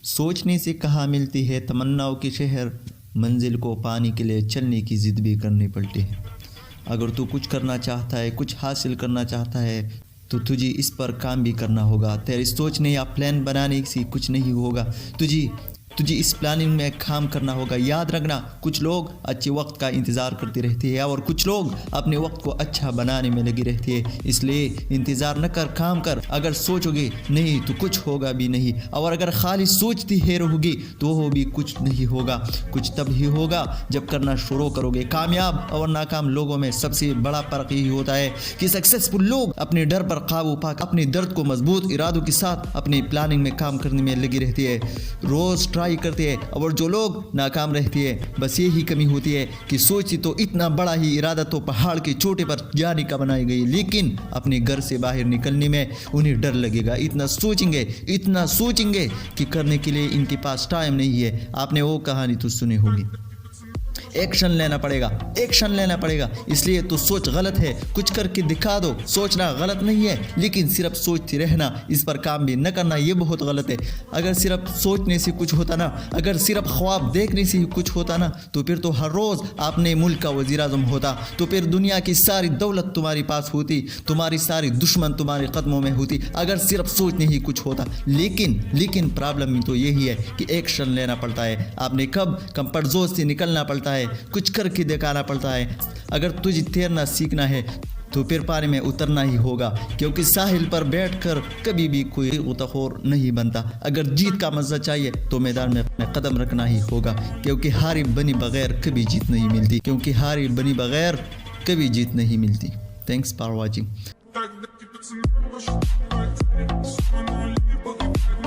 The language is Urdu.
سوچنے سے کہاں ملتی ہے تمناؤں کی شہر، منزل کو پانے کے لیے چلنے کی ضد بھی کرنی پڑتی ہے۔ اگر تو کچھ کرنا چاہتا ہے، کچھ حاصل کرنا چاہتا ہے تو تجھے اس پر کام بھی کرنا ہوگا۔ تیری سوچنے یا پلان بنانے سے کچھ نہیں ہوگا، تجھے اس پلاننگ میں کام کرنا ہوگا۔ یاد رکھنا، کچھ لوگ اچھے وقت کا انتظار کرتے رہتے ہیں اور کچھ لوگ اپنے وقت کو اچھا بنانے میں لگے رہتے ہیں۔ اس لیے انتظار نہ کر، کام کر۔ اگر سوچو گے نہیں تو کچھ ہوگا بھی نہیں، اور اگر خالی سوچتی ہی رہو گی تو وہ بھی کچھ نہیں ہوگا۔ کچھ تب ہی ہوگا جب کرنا شروع کرو گے۔ کامیاب اور ناکام لوگوں میں سب سے بڑا فرق یہی ہوتا ہے کہ سکسیسفل لوگ اپنے ڈر پر قابو پا کر اپنے درد کو مضبوط ارادوں کے ساتھ اپنی پلاننگ میں کام کرنے میں لگی رہتی ہے، روز ٹرائی کرتے ہیں، اور جو لوگ ناکام رہتے ہیں بس یہی کمی ہوتی ہے کہ سوچتی تو اتنا بڑا ہی ارادہ تو پہاڑ کے چوٹے پر جانے کا بنائی گئی، لیکن اپنے گھر سے باہر نکلنے میں انہیں ڈر لگے گا۔ اتنا سوچیں گے کہ کرنے کے لیے ان کے پاس ٹائم نہیں ہے۔ آپ نے وہ کہانی تو سنی ہوگی، ایکشن لینا پڑے گا۔ اس لیے تو سوچ غلط ہے، کچھ کر کے دکھا دو۔ سوچنا غلط نہیں ہے، لیکن صرف سوچتی رہنا، اس پر کام بھی نہ کرنا، یہ بہت غلط ہے۔ اگر صرف سوچنے سے کچھ ہوتا نا، اگر صرف خواب دیکھنے سے کچھ ہوتا نا، تو پھر تو ہر روز اپنے ملک کا وزیر اعظم ہوتا، تو پھر دنیا کی ساری دولت تمہارے پاس ہوتی، تمہاری ساری دشمن تمہارے قدموں میں ہوتی، اگر صرف سوچنے ہی کچھ ہوتا۔ لیکن پرابلم تو یہی ہے کہ ایکشن لینا پڑتا ہے۔ آپ نے کمفرٹ زون سے نکلنا پڑتا ہے، کچھ کر کے دکھانا پڑتا ہے۔ اگر تجھے تیرنا سیکھنا ہے تو پھر پانی میں اترنا ہی ہوگا، کیونکہ ساحل پر بیٹھ کر کبھی بھی کوئی غوطہ نہیں بنتا۔ اگر جیت کا مزہ چاہیے تو میدان میں اپنے قدم رکھنا ہی ہوگا، کیونکہ ہاری بنی بغیر کبھی جیت نہیں ملتی۔ Thanks for watching.